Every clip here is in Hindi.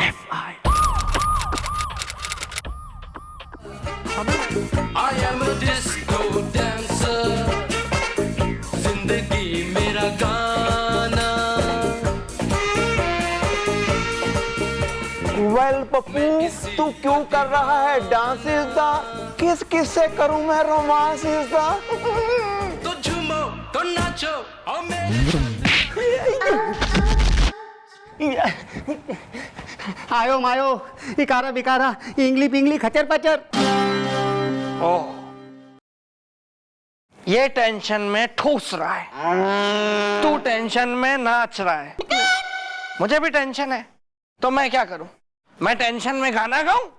FI. I am a disco dancer, जिंदगी मेरा गाना. वेल पप्पू, तू क्यों कर रहा है डांस इज द, किस किस से करूं मैं रोमांस इज द. तो झूमो तो नाचो और आयो मायो इकारा बिकारा इंगली पिंगली खचर पचर. ओह, ये टेंशन में ठूस रहा है, तू टेंशन में नाच रहा है. मुझे भी टेंशन है, तो मैं क्या करूं? मैं टेंशन में गाना गाऊं?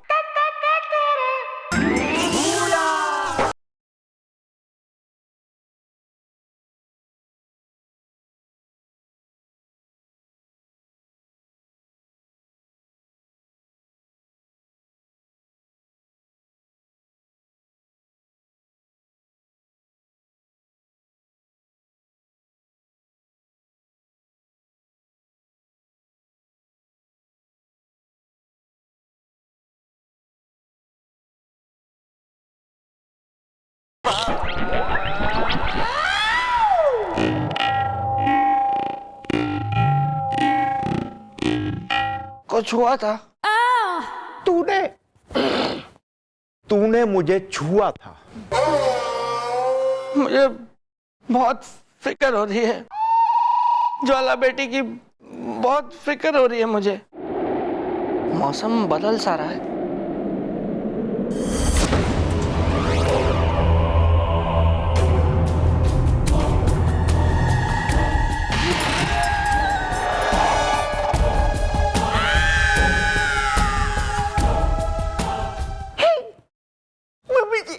कुछ हुआ था? तूने मुझे छुआ था. मुझे बहुत फिक्र हो रही है, ज्वाला बेटी की बहुत फिक्र हो रही है मुझे. मौसम बदल सा रहा है. Mummy ji,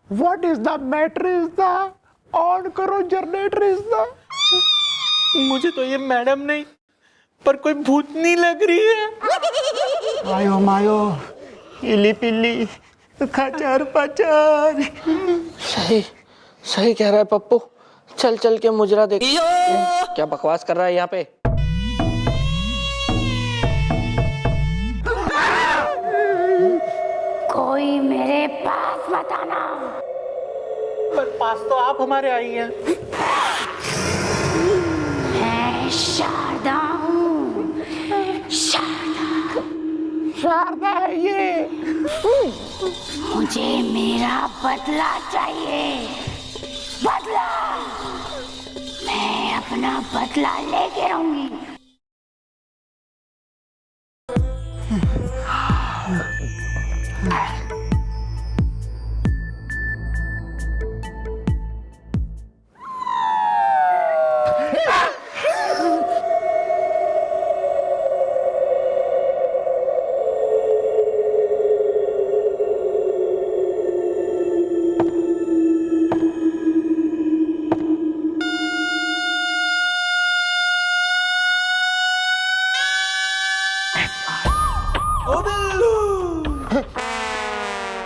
What is the matter is the, on करो जनरेटर इज द. मुझे तो ये मैडम नहीं पर कोई भूतनी लग रही है. आयो मायो इली पिल्ली खचर पचर. सही सही कह रहा है पप्पू. चल चल के मुजरा देख. क्या बकवास कर रहा है यहाँ पे? कोई मेरे पास मत आना. पर पास तो आप हमारे आई हैं. मैं शारदा हूँ. शारदा. शारदा है ये. मुझे मेरा बदला चाहिए. बदला. मैं अपना बदला लेके रहूंगी.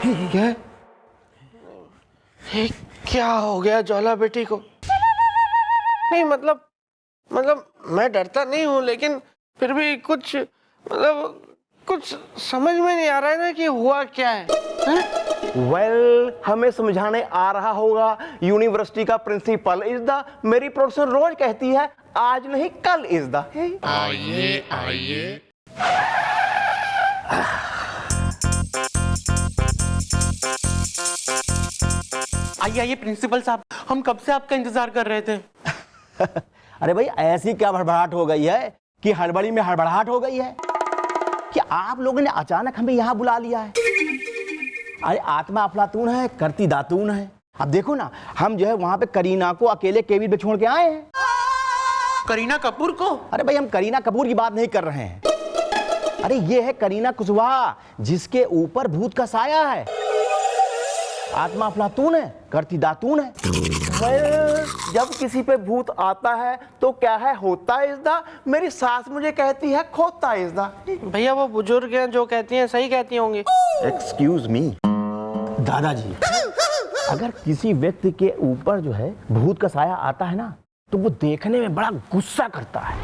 क्या ये क्या हो गया ज्वाला बेटी को? नहीं मतलब मैं डरता नहीं हूँ, लेकिन फिर भी कुछ कुछ समझ में नहीं आ रहा है ना कि हुआ क्या है? वेल, हमें समझाने आ रहा होगा यूनिवर्सिटी का प्रिंसिपल इज द। मेरी प्रोफेसर रोज कहती है आज नहीं कल इज द। आइए आइए। आइए आइए प्रिंसिपल साहब, हम कब से आपका इंतजार कर रहे थे। अरे भाई, ऐसी क्या हड़बड़ाहट हो गई है कि हड़बड़ी में हड़बड़ाहट हो गई है कि आप लोगों ने अचानक हमें यहाँ बुला लिया है। अरे आत्मा अफलातून है, करती दातून है। अब देखो ना, हम जो है वहां पे करीना को अकेले केबिन पे छोड़ के आए हैं। करीना कपूर को? अरे भाई, हम करीना कपूर की बात नहीं कर रहे हैं। अरे ये है करीना कुशवाहा, जिसके ऊपर भूत का साया है। आत्मा अफलातून है, करती दातून है। जब किसी पे भूत आता है तो क्या है, होता इज द। मेरी सास मुझे कहती है खोता इज द। भैया वो बुजुर्ग हैं, जो कहती हैं सही कहती होंगी। एक्सक्यूज मी दादाजी, अगर किसी व्यक्ति के ऊपर जो है भूत का साया आता है ना, तो वो देखने में बड़ा गुस्सा करता है।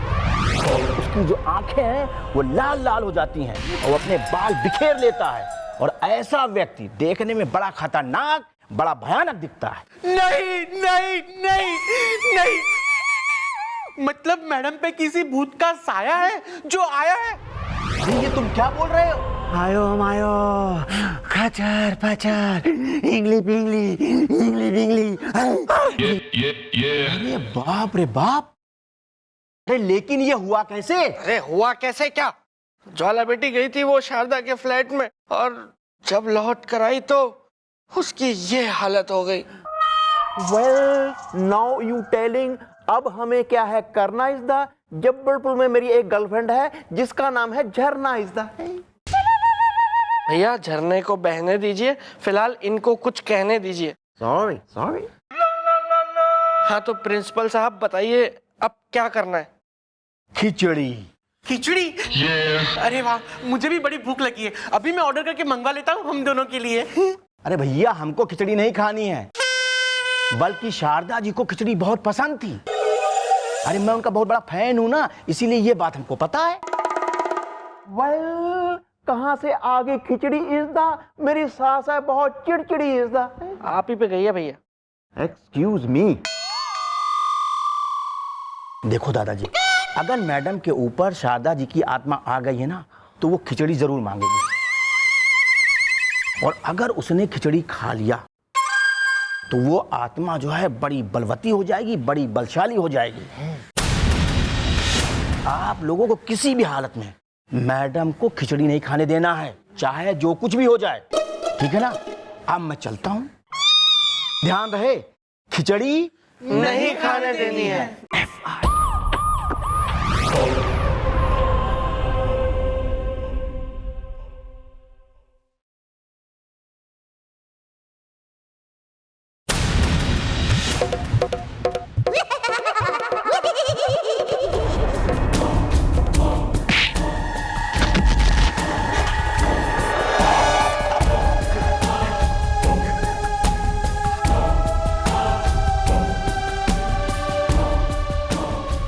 उसकी जो आंखें हैं वो लाल लाल हो जाती हैं और अपने बाल बिखेर लेता है। और ऐसा व्यक्ति देखने में बड़ा खतरनाक, बड़ा भयानक दिखता है। नहीं नहीं नहीं नहीं, मतलब मैडम पे किसी भूत का साया है जो आया है। अरे ये तुम क्या बोल रहे हो? आयो मायो, खचर पचर, इंगली पिंगली, इंगली बिंगली। अरे बाप रे बाप। अरे लेकिन ये हुआ कैसे? अरे हुआ कैसे क्या? ज्वाला बेटी गई थी वो शारदा के फ्लैट में, और जब लौट कर आई तो उसकी ये हालत हो गई। Well, now you telling. अब हमें क्या है करना इज द। जबलपुर में मेरी एक गर्लफ्रेंड है जिसका नाम है झरना इज द। भैया झरने को बहने दीजिए, फिलहाल इनको कुछ कहने दीजिए। Sorry sorry. हाँ तो प्रिंसिपल साहब बताइए अब क्या करना है? खिचड़ी। खिचड़ी? अरे वाह, मुझे भी बड़ी भूख लगी है। अभी मैं ऑर्डर करके मंगवा लेता हूँ हम दोनों के लिए। अरे भैया, हमको खिचड़ी नहीं खानी है, बल्कि शारदा जी को खिचड़ी बहुत पसंद थी। अरे मैं उनका बहुत बड़ा फैन हूं ना, इसीलिए ये बात हमको पता है। वेल, कहां से आगे खिचड़ी इज द। मेरी सास है बहुत चिड़चिड़ी इज द। आप ही पे गई है भैया। Excuse me. देखो दादाजी, अगर मैडम के ऊपर शारदा जी की आत्मा आ गई है ना, तो वो खिचड़ी जरूर मांगेगी। और अगर उसने खिचड़ी खा लिया तो वो आत्मा जो है बड़ी बलवती हो जाएगी, बड़ी बलशाली हो जाएगी। आप लोगों को किसी भी हालत में मैडम को खिचड़ी नहीं खाने देना है, चाहे जो कुछ भी हो जाए। ठीक है ना? अब मैं चलता हूं। ध्यान रहे, खिचड़ी नहीं खाने देनी है।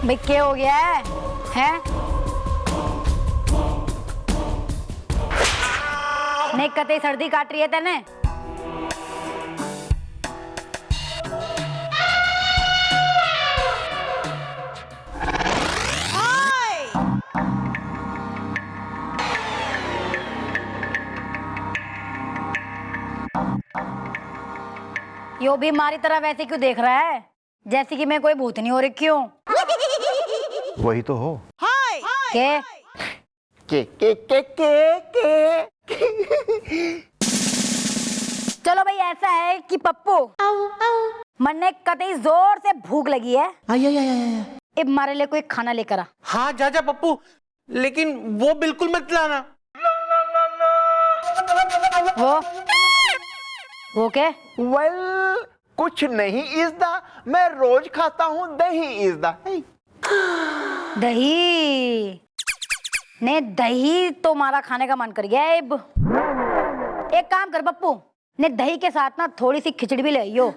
भाई क्या हो गया है? हैं? नहीं कतई सर्दी काट रही है तेने? यो भी हमारी तरह वैसे क्यों देख रहा है, जैसे कि मैं कोई भूतनी हो रखी हूँ? वही तो हो। के के। चलो भाई, ऐसा है कि पप्पू मन्ने कतई जोर से भूख लगी है। अब हमारे लिए कोई खाना लेकर आ। हाँ जा जा पप्पू, लेकिन वो बिल्कुल मत लाना। वो क्या? वेल, कुछ नहीं इज द। मैं रोज खाता हूँ दही इज द। दही? ने दही तो हमारा खाने का मन कर गया है अब। एक काम कर पप्पू, ने दही के साथ ना थोड़ी सी खिचड़ी भी ले आइयो।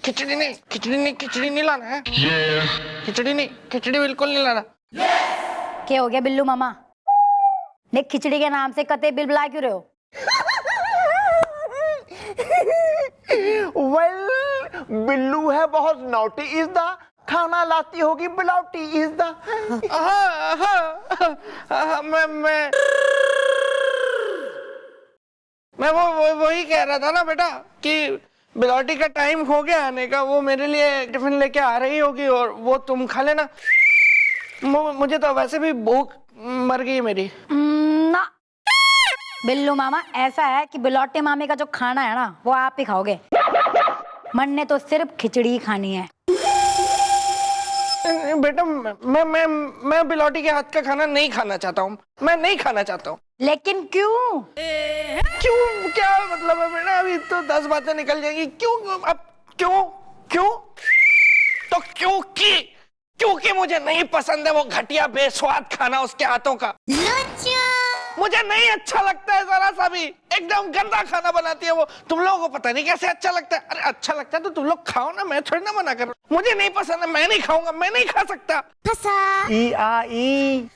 खिचड़ी नहीं लाना है। खिचड़ी बिल्कुल नहीं लाना। क्या हो गया बिल्लू मामा, ने खिचड़ी के नाम से कते बिल बुला क्यों रहे हो? वेल, बिल्लू है बहुत नॉटी इज द, खाना लाती होगी बिलौटी इज द। मैं वही कह रहा था ना बेटा कि बिलौटी का टाइम हो गया आने का, वो मेरे लिए टिफिन लेके आ रही होगी और वो तुम खा लेना। मुझे तो वैसे भी भूख मर गई मेरी। ना बिल्लू मामा, ऐसा है कि बिलौटे मामे का जो खाना है ना वो आप ही खाओगे, मन ने तो सिर्फ खिचड़ी खानी है। बेटा मैं बिलौटी के हाथ का खाना नहीं खाना चाहता हूँ, मैं नहीं खाना चाहता हूँ। लेकिन क्यों? क्यों क्या मतलब है बेटा? अभी तो 10 बातें निकल जाएगी। क्यों अब क्यों क्यों तो क्योंकि मुझे नहीं पसंद है वो घटिया बेस्वाद खाना उसके हाथों का। मुझे नहीं अच्छा लगता है जरा सा भी, एकदम गंदा खाना बनाती है वो। तुम लोगों को पता नहीं कैसे अच्छा लगता है। अरे अच्छा लगता है तो तुम लोग खाओ ना, मैं थोड़ी ना मना कर रहा हूं। मुझे नहीं पसंद है, मैं नहीं खाऊंगा, मैं नहीं खा सकता। ई आ ई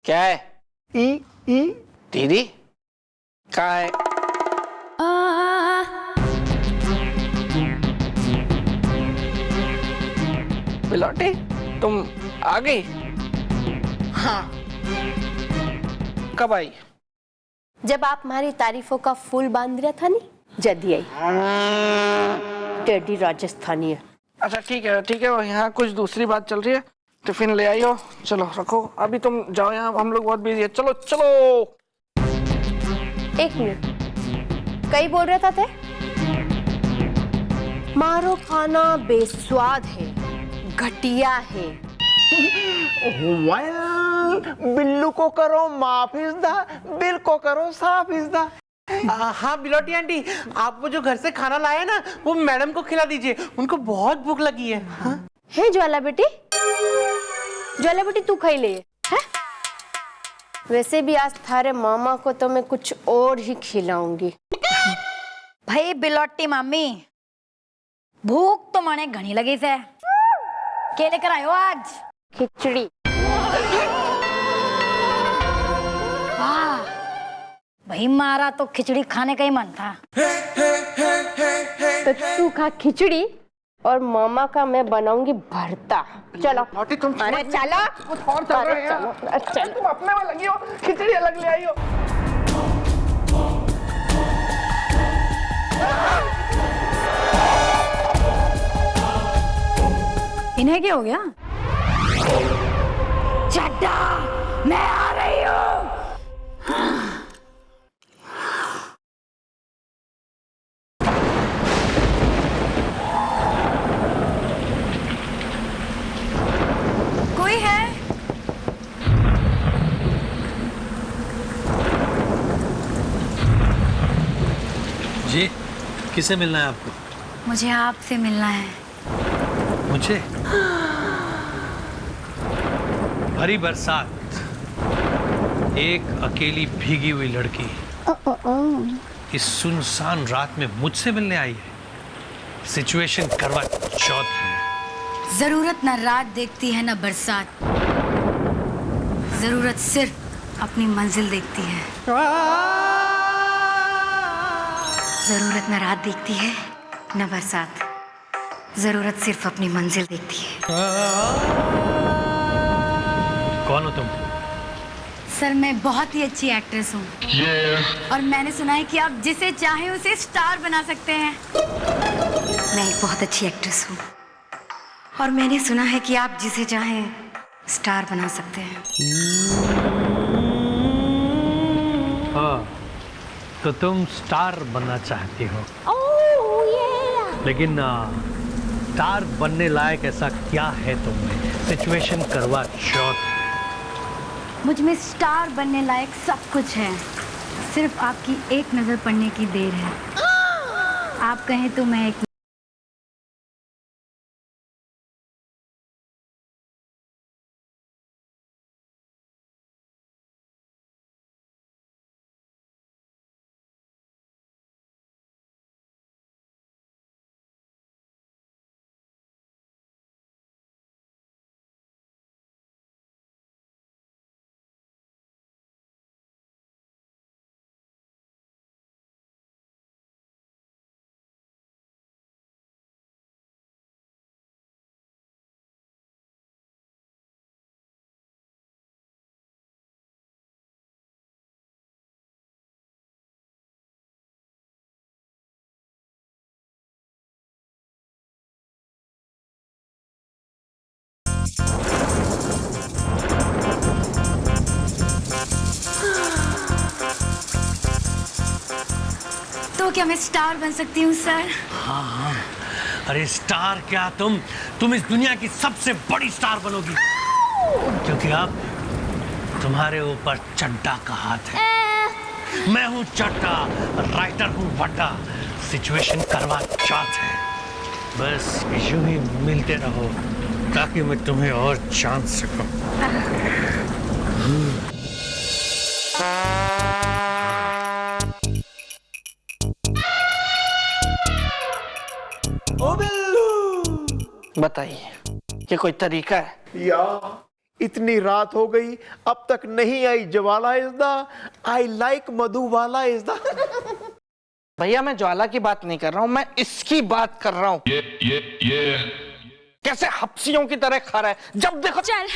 क्या है? ई ई दीदी क्या है? बिलौटी तुम आ गई? हाँ, कब आई? जब आप हमारी तारीफों का फूल बांध रहा था नहीं, जल्दी आई। टेडी राजस्थानी है। अच्छा ठीक है, वो यहाँ कुछ दूसरी बात चल रही है। टिफिन ले आई हो, चलो रखो, अभी तुम जाओ, यहाँ हम लोग बहुत बिजी है। चलो चलो। एक मिनट, कई बोल रहा था थे? मारो खाना बेस्वाद है, घटिया है। वेल, बिल्लू को करो माफ इज द, बिल को करो साफ इज द। हाँ बिलौटी आंटी, आप वो जो घर से खाना लाए ना वो मैडम को खिला दीजिए, उनको बहुत भूख लगी है। हाँ? है ज्वाला बेटी, ज्वाला बेटी तू खाई ले है? वैसे भी आज थारे मामा को तो मैं कुछ और ही खिलाऊंगी। भाई बिलौटी मामी, भूख तो मने घनी लगी से, क्या लेकर आयो आज? खिचड़ी। वाह भाई, मारा तो खिचड़ी खाने का ही मन था। तो तू खा खिचड़ी और मामा का मैं बनाऊंगी भरता। चलो। तुम अरे चलो, कुछ और चल रहा है यार। अच्छा तुम अपने में लगी हो, खिचड़ी अलग ले आई हो। इन्हें क्या हो गया? चड्डा, मैं आ रही हूँ। कोई है? जी, किसे मिलना है आपको? मुझे आपसे मिलना है। मुझे? भरी बरसात, एक अकेली भीगी हुई लड़की इस सुनसान रात में मुझसे मिलने आई है। सिचुएशन करवा चौथ है। जरूरत न रात देखती है न बरसात, जरूरत सिर्फ अपनी मंजिल देखती है। जरूरत न रात देखती है न बरसात, जरूरत सिर्फ अपनी मंजिल देखती है। कौन हो तुम? सर मैं बहुत ही अच्छी एक्ट्रेस हूँ और मैंने सुना है कि आप जिसे चाहें उसे स्टार बना सकते हैं। मैं एक बहुत अच्छी एक्ट्रेस हूँ और मैंने सुना है कि आप जिसे चाहें स्टार बना सकते हैं। हाँ, तो तुम स्टार बनना चाहती हो। लेकिन स्टार बनने लायक ऐसा क्या है तुम में? सिचुएशन करवा चौथ। मुझ में स्टार बनने लायक सब कुछ है, सिर्फ आपकी एक नजर पड़ने की देर है। आप कहें तो मैं एक तो क्या मैं स्टार बन सकती हूँ सर? हाँ, अरे स्टार क्या, तुम इस दुनिया की सबसे बड़ी स्टार बनोगी, क्योंकि अब तुम्हारे ऊपर चड्डा का हाथ है। मैं हूँ चड्डा, राइटर हूँ वड्डा, सिचुएशन करवा चौथ है। बस यूं ही मिलते रहो ताकि मैं तुम्हें और जान सकूं। बताइए, ये कोई तरीका है? या इतनी रात हो गई अब तक नहीं आई Jwala is the I like Madhubala is the. भैया मैं ज्वाला की बात नहीं कर रहा हूँ, मैं इसकी बात कर रहा हूँ। कैसे हप्सियों की तरह खा रहा है, जब देखो चल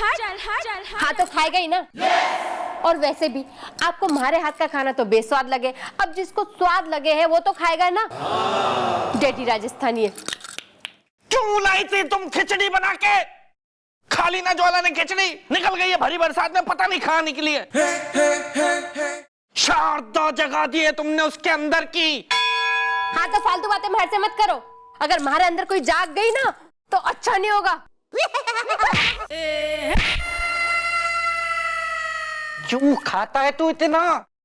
हाँ तो खाएगा ही ना। और वैसे भी आपको हमारे हाथ का खाना तो बेस्वाद लगे, अब जिसको स्वाद लगे है वो तो खाएगा ना। डेटी राजस्थानी है। क्यों लाई थी तुम खिचड़ी बना के? खा ली ना ज्वाला ने खिचड़ी, निकल गई है भरी बरसात में, पता नहीं कहां निकली है। शारदा जगा दी है तुमने उसके अंदर की। हाँ तो फालतू बातें मेरे से मत करो, अगर हमारे अंदर कोई जाग गई ना तो अच्छा नहीं होगा। क्यों खाता है तू इतना?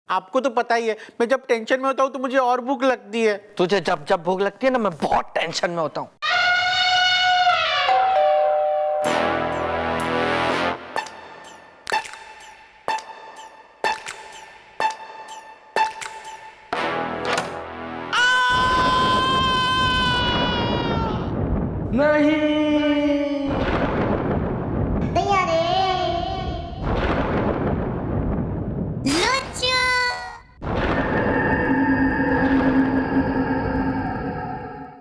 आपको तो पता ही है, मैं जब टेंशन में होता हूँ तो मुझे और भूख लगती है। तुझे जब जब भूख लगती है ना, मैं बहुत टेंशन में होता हूँ। नहीं